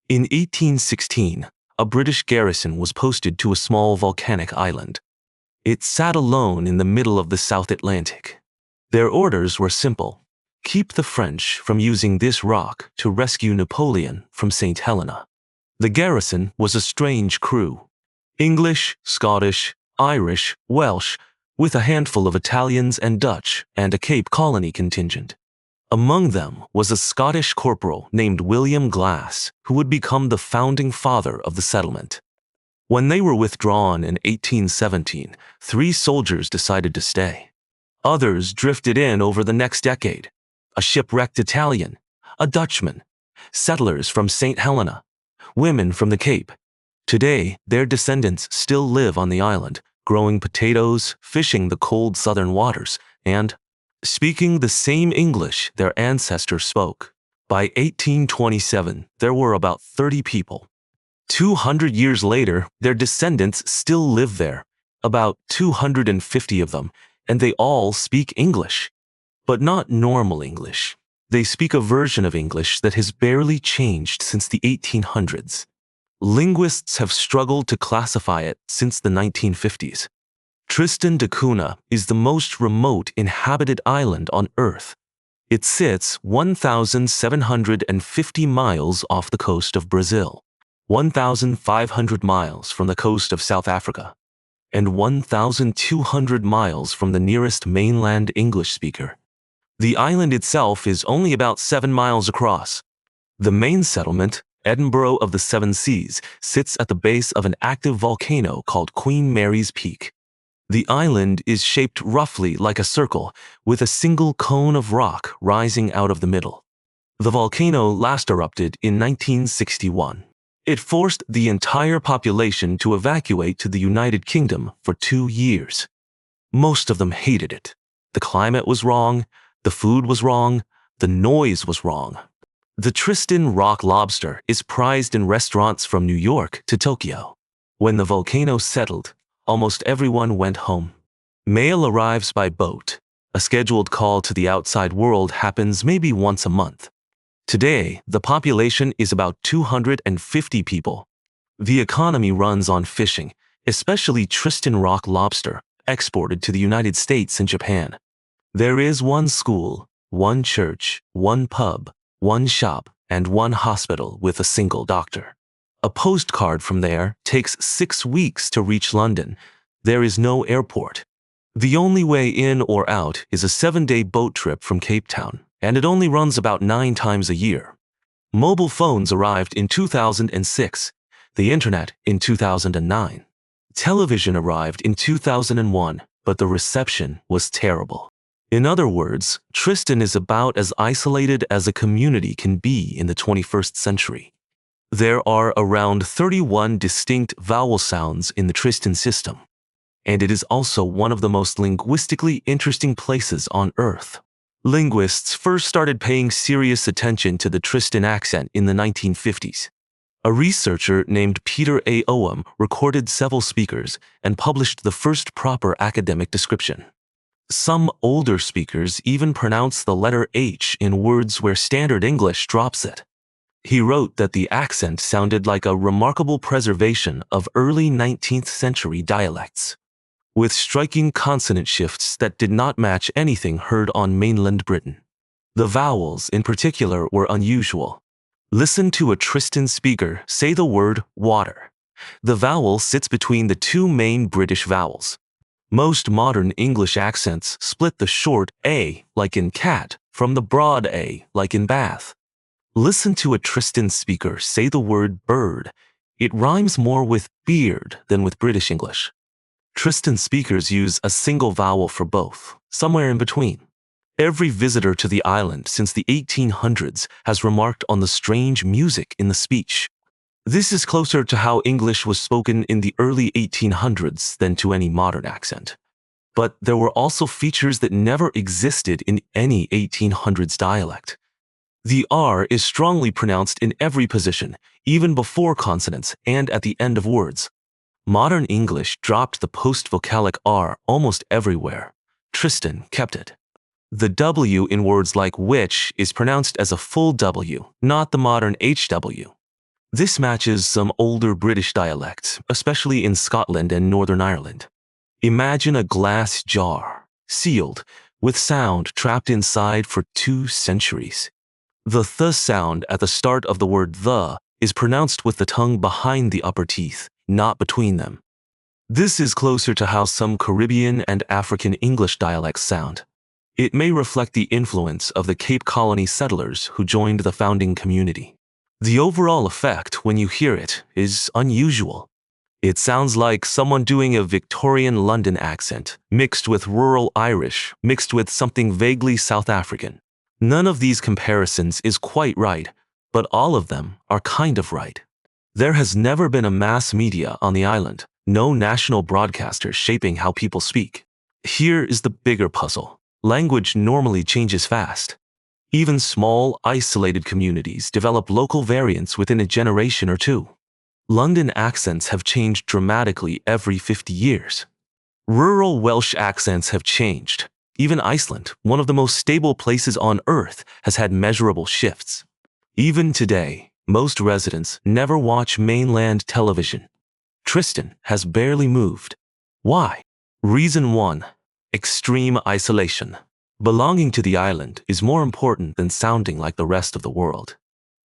In 1816, a British garrison was posted to a small volcanic island. It sat alone in the middle of the South Atlantic. Their orders were simple: keep the French from using this rock to rescue Napoleon from St. Helena. The garrison was a strange crew: English, Scottish, Irish, Welsh, with a handful of Italians and Dutch and a Cape Colony contingent. Among them was a Scottish corporal named William Glass, who would become the founding father of the settlement. When they were withdrawn in 1817, 3 soldiers decided to stay. Others drifted in over the next decade: a shipwrecked Italian, a Dutchman, settlers from St. Helena, women from the Cape. Today, their descendants still live on the island, growing potatoes, fishing the cold southern waters, and speaking the same English their ancestors spoke. By 1827, there were about 30 people. 200 years later, their descendants still live there, about 250 of them, and they all speak English. But not normal English. They speak a version of English that has barely changed since the 1800s. Linguists have struggled to classify it since the 1950s. Tristan da Cunha is the most remote inhabited island on Earth. It sits 1,750 miles off the coast of Brazil, 1,500 miles from the coast of South Africa, and 1,200 miles from the nearest mainland English speaker. The island itself is only about 7 miles across. The main settlement, Edinburgh of the Seven Seas, sits at the base of an active volcano called Queen Mary's Peak. The island is shaped roughly like a circle, with a single cone of rock rising out of the middle. The volcano last erupted in 1961. It forced the entire population to evacuate to the United Kingdom for 2 years. Most of them hated it. The climate was wrong, the food was wrong, the noise was wrong. The Tristan rock lobster is prized in restaurants from New York to Tokyo. When the volcano settled, almost everyone went home. Mail arrives by boat. A scheduled call to the outside world happens maybe once a month. Today, the population is about 250 people. The economy runs on fishing, especially Tristan rock lobster, exported to the United States and Japan. There is 1 school, 1 church, 1 pub, 1 shop, and 1 hospital with a single doctor. A postcard from there takes 6 weeks to reach London. There is no airport. The only way in or out is a 7-day boat trip from Cape Town, and it only runs about 9 times a year. Mobile phones arrived in 2006, the internet in 2009. Television arrived in 2001, but the reception was terrible. In other words, Tristan is about as isolated as a community can be in the 21st century. There are around 31 distinct vowel sounds in the Tristan system, and it is also one of the most linguistically interesting places on Earth. Linguists first started paying serious attention to the Tristan accent in the 1950s. A researcher named Peter A. Owen recorded several speakers and published the first proper academic description. Some older speakers even pronounce the letter H in words where standard English drops it. He wrote that the accent sounded like a remarkable preservation of early 19th century dialects, with striking consonant shifts that did not match anything heard on mainland Britain. The vowels, in particular, were unusual. Listen to a Tristan speaker say the word water. The vowel sits between the 2 main British vowels. Most modern English accents split the short A, like in cat, from the broad A, like in bath. Listen to a Tristan speaker say the word bird. It rhymes more with beard than with British English. Tristan speakers use a single vowel for both, somewhere in between. Every visitor to the island since the 1800s has remarked on the strange music in the speech. This is closer to how English was spoken in the early 1800s than to any modern accent. But there were also features that never existed in any 1800s dialect. The R is strongly pronounced in every position, even before consonants and at the end of words. Modern English dropped the post-vocalic R almost everywhere. Tristan kept it. The W in words like which is pronounced as a full W, not the modern HW. This matches some older British dialects, especially in Scotland and Northern Ireland. Imagine a glass jar, sealed, with sound trapped inside for 2 centuries. The th sound at the start of the word the is pronounced with the tongue behind the upper teeth, not between them. This is closer to how some Caribbean and African English dialects sound. It may reflect the influence of the Cape Colony settlers who joined the founding community. The overall effect, when you hear it, is unusual. It sounds like someone doing a Victorian London accent, mixed with rural Irish, mixed with something vaguely South African. None of these comparisons is quite right, but all of them are kind of right. There has never been a mass media on the island, no national broadcaster shaping how people speak. Here is the bigger puzzle. Language normally changes fast. Even small, isolated communities develop local variants within a generation or two. London accents have changed dramatically every 50 years. Rural Welsh accents have changed. Even Iceland, one of the most stable places on Earth, has had measurable shifts. Even today, most residents never watch mainland television. Tristan has barely moved. Why? Reason 1. Extreme isolation. Belonging to the island is more important than sounding like the rest of the world.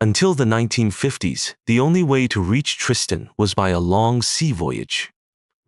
Until the 1950s, the only way to reach Tristan was by a long sea voyage.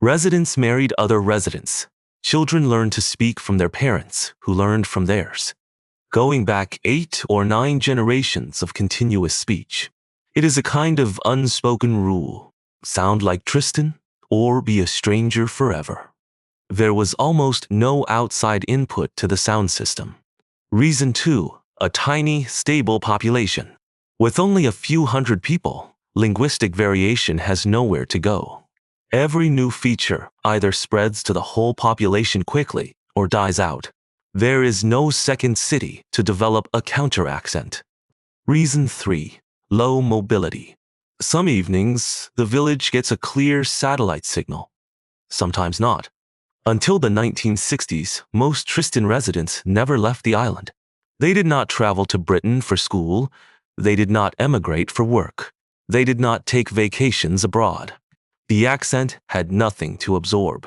Residents married other residents. Children learned to speak from their parents, who learned from theirs. Going back 8 or 9 generations of continuous speech. It is a kind of unspoken rule. Sound like Tristan, or be a stranger forever. There was almost no outside input to the sound system. Reason 2. A tiny, stable population. With only a few hundred people, linguistic variation has nowhere to go. Every new feature either spreads to the whole population quickly or dies out. There is no second city to develop a counter-accent. Reason 3. Low mobility. Some evenings, the village gets a clear satellite signal. Sometimes not. Until the 1960s, most Tristan residents never left the island. They did not travel to Britain for school. They did not emigrate for work. They did not take vacations abroad. The accent had nothing to absorb.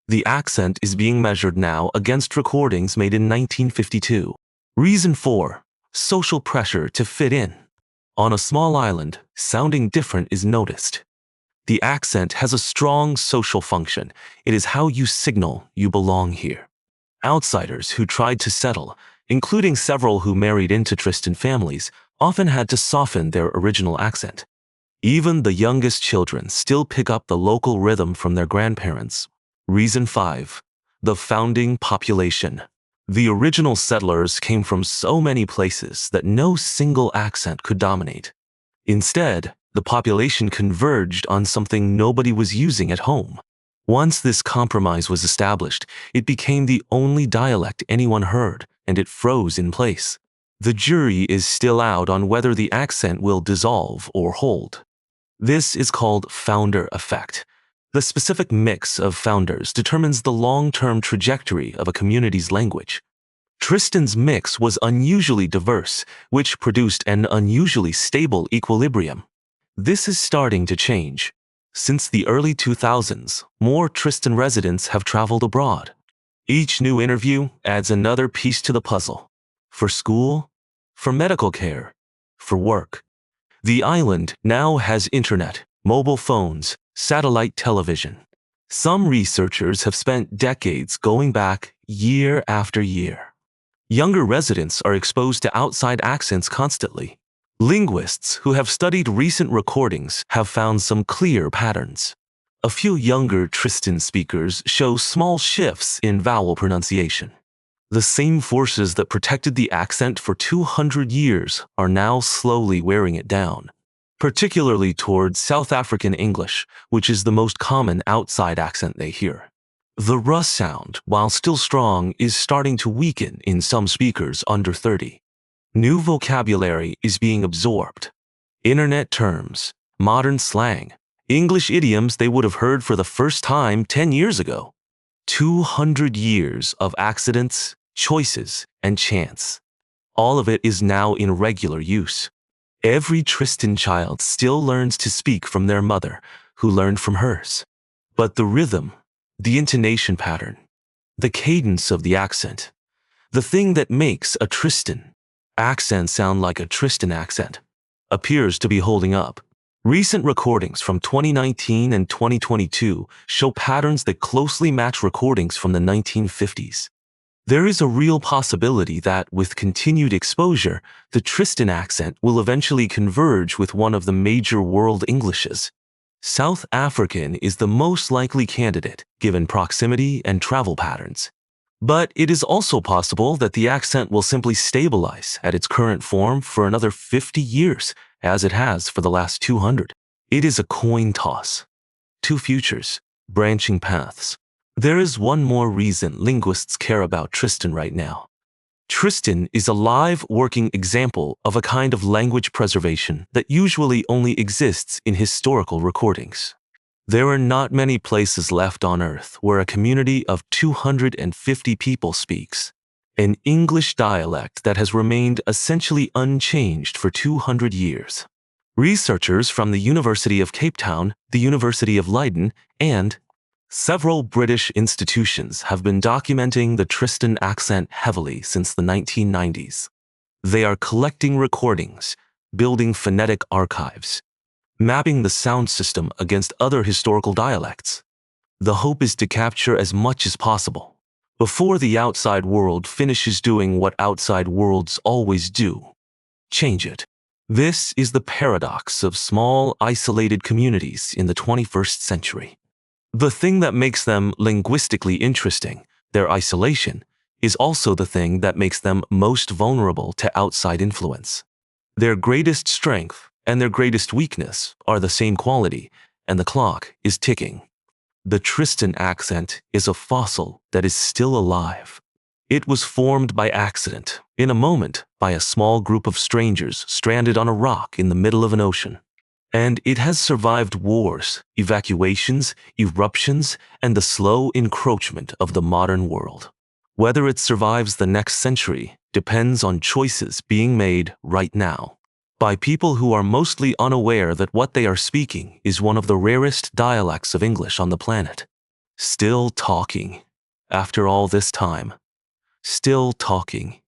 The accent is being measured now against recordings made in 1952. Reason 4. Social pressure to fit in. On a small island, sounding different is noticed. The accent has a strong social function. It is how you signal you belong here. Outsiders who tried to settle, including several who married into Tristan families, often had to soften their original accent. Even the youngest children still pick up the local rhythm from their grandparents. Reason 5. The founding population. The original settlers came from so many places that no single accent could dominate. Instead, the population converged on something nobody was using at home. Once this compromise was established, it became the only dialect anyone heard, and it froze in place. The jury is still out on whether the accent will dissolve or hold. This is called founder effect. The specific mix of founders determines the long-term trajectory of a community's language. Tristan's mix was unusually diverse, which produced an unusually stable equilibrium. This is starting to change. Since the early 2000s, more Tristan residents have traveled abroad. Each new interview adds another piece to the puzzle. For school, for medical care, for work. The island now has internet, mobile phones, satellite television. Some researchers have spent decades going back year after year. Younger residents are exposed to outside accents constantly. Linguists who have studied recent recordings have found some clear patterns. A few younger Tristan speakers show small shifts in vowel pronunciation. The same forces that protected the accent for 200 years are now slowly wearing it down, particularly towards South African English, which is the most common outside accent they hear. The R sound, while still strong, is starting to weaken in some speakers under 30. New vocabulary is being absorbed. Internet terms, modern slang, English idioms they would have heard for the first time 10 years ago. 200 years of accidents, choices, and chance. All of it is now in regular use. Every Tristan child still learns to speak from their mother, who learned from hers. But the rhythm, the intonation pattern, the cadence of the accent, the thing that makes a Tristan accent sound like a Tristan accent, appears to be holding up. Recent recordings from 2019 and 2022 show patterns that closely match recordings from the 1950s. There is a real possibility that, with continued exposure, the Tristan accent will eventually converge with one of the major world Englishes. South African is the most likely candidate, given proximity and travel patterns. But it is also possible that the accent will simply stabilize at its current form for another 50 years, as it has for the last 200. It is a coin toss. Two futures, branching paths. There is one more reason linguists care about Tristan right now. Tristan is a live, working example of a kind of language preservation that usually only exists in historical recordings. There are not many places left on Earth where a community of 250 people speaks an English dialect that has remained essentially unchanged for 200 years. Researchers from the University of Cape Town, the University of Leiden, and several British institutions have been documenting the Tristan accent heavily since the 1990s. They are collecting recordings, building phonetic archives, mapping the sound system against other historical dialects. The hope is to capture as much as possible before the outside world finishes doing what outside worlds always do: change it. This is the paradox of small, isolated communities in the 21st century. The thing that makes them linguistically interesting, their isolation, is also the thing that makes them most vulnerable to outside influence. Their greatest strength and their greatest weakness are the same quality, and the clock is ticking. The Tristan accent is a fossil that is still alive. It was formed by accident, in a moment, by a small group of strangers stranded on a rock in the middle of an ocean. And it has survived wars, evacuations, eruptions, and the slow encroachment of the modern world. Whether it survives the next century depends on choices being made right now by people who are mostly unaware that what they are speaking is one of the rarest dialects of English on the planet. Still talking. After all this time. Still talking.